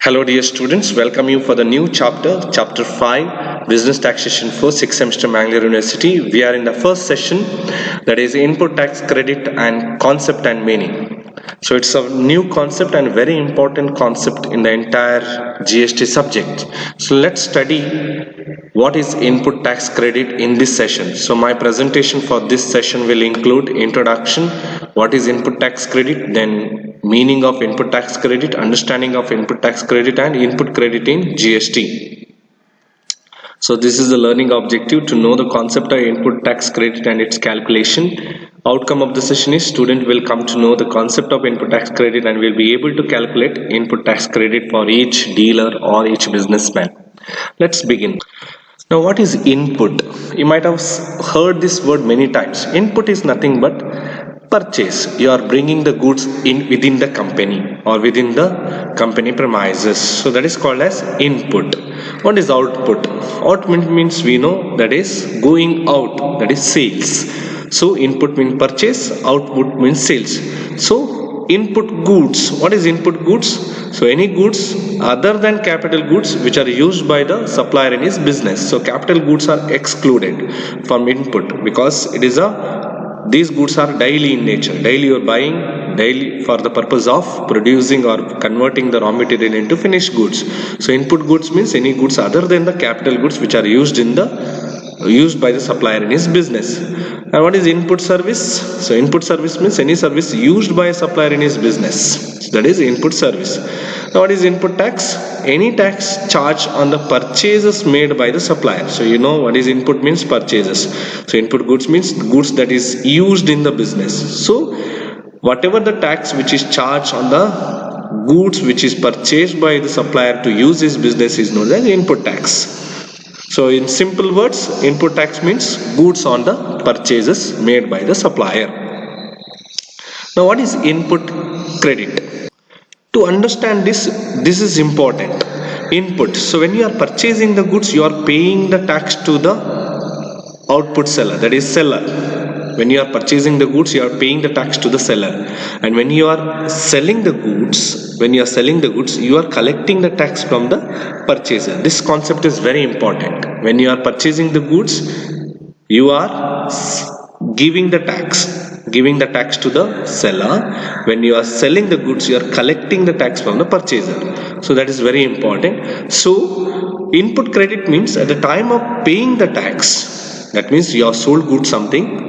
Hello dear students, welcome you for the new chapter 5, Business Taxation for 6th semester Mangalore University. We are in the first session, that is input tax credit and concept and meaning. So it's a new concept and very important concept in the entire GST subject. So let's study what is input tax credit in this session. So my presentation for this session will include introduction, what is input tax credit, then meaning of input tax credit, understanding of input tax credit and input credit in GST. So this is the learning objective, to know the concept of input tax credit and its calculation. Outcome of the session is student will come to know the concept of input tax credit and will be able to calculate input tax credit for each dealer or each businessman. Let's begin. Now what is input? You might have heard this word many times. Input is nothing but purchase. You are bringing the goods in within the company or within the company premises. So that is called as input. What is output? Output means we know that is going out, that is sales. So input means purchase, output means sales. So input goods. What is input goods? So any goods other than capital goods which are used by the supplier in his business. So capital goods are excluded from input because it is these goods are daily in nature. Daily you are buying, daily for the purpose of producing or converting the raw material into finished goods. So input goods means any goods other than the capital goods which are used by the supplier in his business. And what is input service? So input service means any service used by a supplier in his business. So that is input service. Now what is input tax? Any tax charged on the purchases made by the supplier. So you know what is input means, purchases. So input goods means goods that is used in the business. So whatever the tax which is charged on the goods which is purchased by the supplier to use his business is known as input tax. So in simple words, input tax means goods on the purchases made by the supplier. Now what is input credit? To understand this is important. Input. So when you are purchasing the goods, you are paying the tax to the output seller, that is seller. When you are purchasing the goods, you are paying the tax to the seller. And when you are selling the goods, you are collecting the tax from the purchaser. This concept is very important. When you are purchasing the goods, you are giving the tax to the seller. When you are selling the goods, you are collecting the tax from the purchaser. So that is very important. So input credit means at the time of paying the tax, that means you have sold goods something,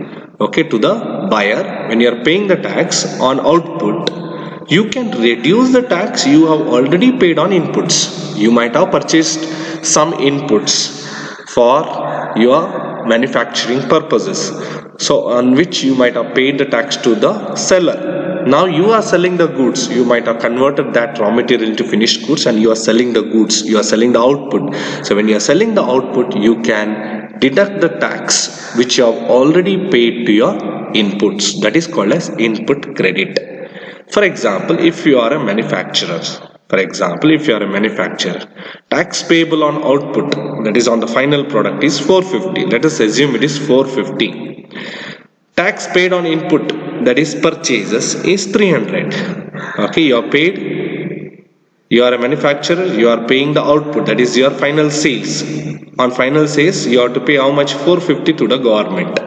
okay, to the buyer. When you are paying the tax on output, you can reduce the tax you have already paid on inputs. You might have purchased some inputs for your manufacturing purposes, so on which you might have paid the tax to the seller. Now you are selling the goods, you might have converted that raw material into finished goods and you are selling the goods, you are selling the output. So when you are selling the output, you can deduct the tax which you have already paid to your inputs. That is called as input credit. For example, if you are a manufacturer, tax payable on output, that is on the final product, is 450. Let us assume it is 450. Tax paid on input, that is purchases, is 300. Okay, you are a manufacturer, you are paying the output, that is your final sales. On final sales, you have to pay how much? 450 to the government.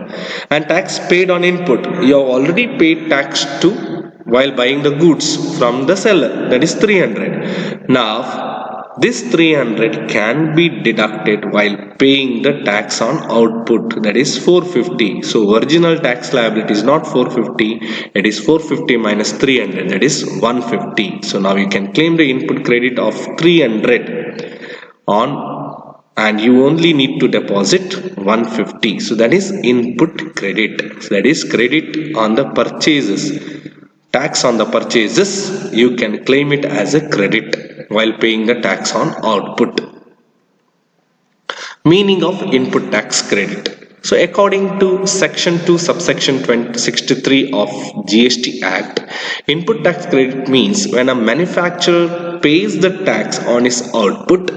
And tax paid on input, you have already paid tax to while buying the goods from the seller, that is 300. Now this 300 can be deducted while paying the tax on output, that is 450. So original tax liability is not 450, it is 450 minus 300, that is 150. So now you can claim the input credit of 300 and you only need to deposit 150. So that is input credit. So that is credit on the purchases. Tax on the purchases, you can claim it as a credit while paying the tax on output. Meaning of input tax credit. So according to section 2 subsection 63 of GST Act, input tax credit means when a manufacturer pays the tax on his output.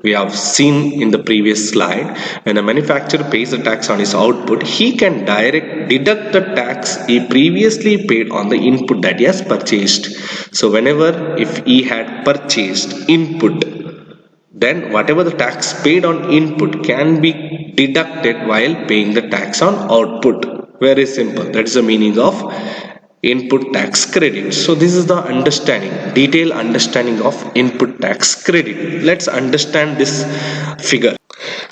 We have seen in the previous slide, when a manufacturer pays the tax on his output, he can deduct the tax he previously paid on the input that he has purchased. So whenever if he had purchased input, then whatever the tax paid on input can be deducted while paying the tax on output. Very simple. That is the meaning of input tax credit. So this is the understanding, detailed understanding of input tax credit. Let's understand this figure.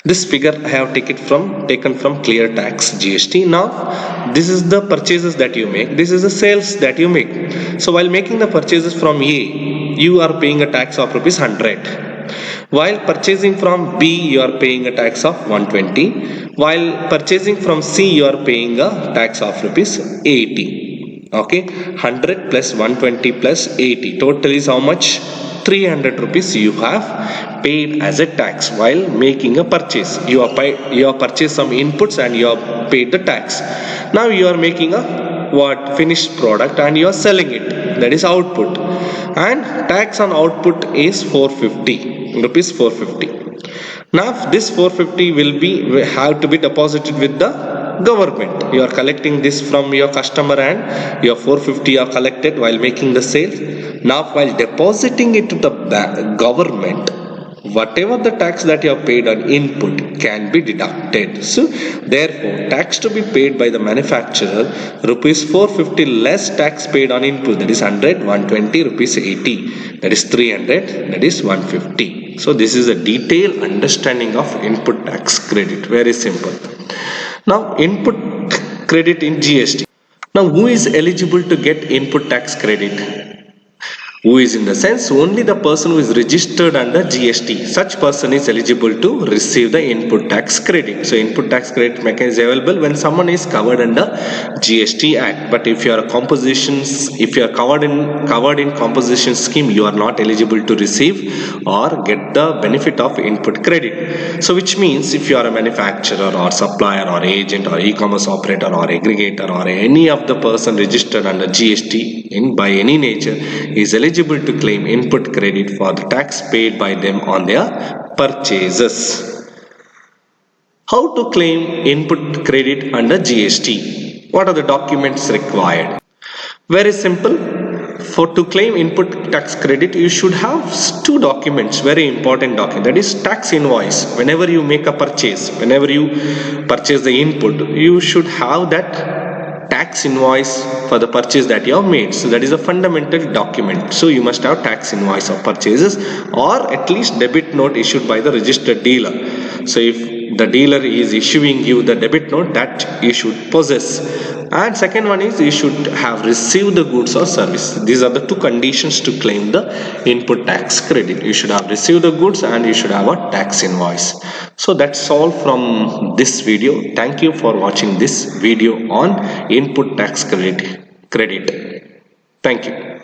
This figure I have taken from Clear Tax GST. Now this is the purchases that you make, this is the sales that you make. So while making the purchases from A, you are paying a tax of rupees 100. While purchasing from B, you are paying a tax of 120. While purchasing from C, you are paying a tax of rupees 80. Okay, 100 plus 120 plus 80. Total is how much? 300 rupees you have paid as a tax while making a purchase. You have purchased some inputs and you have paid the tax. Now you are making a finished product and you are selling it. That is output. And tax on output is 450 rupees. 450. Now this 450 will have to be deposited with the government. You are collecting this from your customer and your 450 are collected while making the sale. Now while depositing it to the government, whatever the tax that you have paid on input can be deducted. So therefore tax to be paid by the manufacturer, rupees 450 less tax paid on input, that is 100, 120, rupees 80, that is 300, that is 150. So this is a detailed understanding of input tax credit. Very simple. Now input credit in GST. Now who is eligible to get input tax credit? Who is in the sense only the person who is registered under GST. Such person is eligible to receive the input tax credit. So input tax credit mechanism is available when someone is covered under GST Act. But if you are covered in composition scheme, you are not eligible to receive or get the benefit of input credit. So which means if you are a manufacturer or supplier or agent or e-commerce operator or aggregator or any of the person registered under GST by any nature is eligible to claim input credit for the tax paid by them on their purchases. How to claim input credit under GST? What are the documents required? Very simple. To claim input tax credit, you should have two documents, very important document. That is tax invoice. Whenever you make a purchase, whenever you purchase the input, you should have that tax invoice for the purchase that you have made. So that is a fundamental document. So you must have tax invoice of purchases or at least debit note issued by the registered dealer. So if the dealer is issuing you the debit note, that you should possess. And second one is you should have received the goods or service. These are the two conditions to claim the input tax credit. You should have received the goods and you should have a tax invoice. So that's all from this video. Thank you for watching this video on input tax credit. Thank you.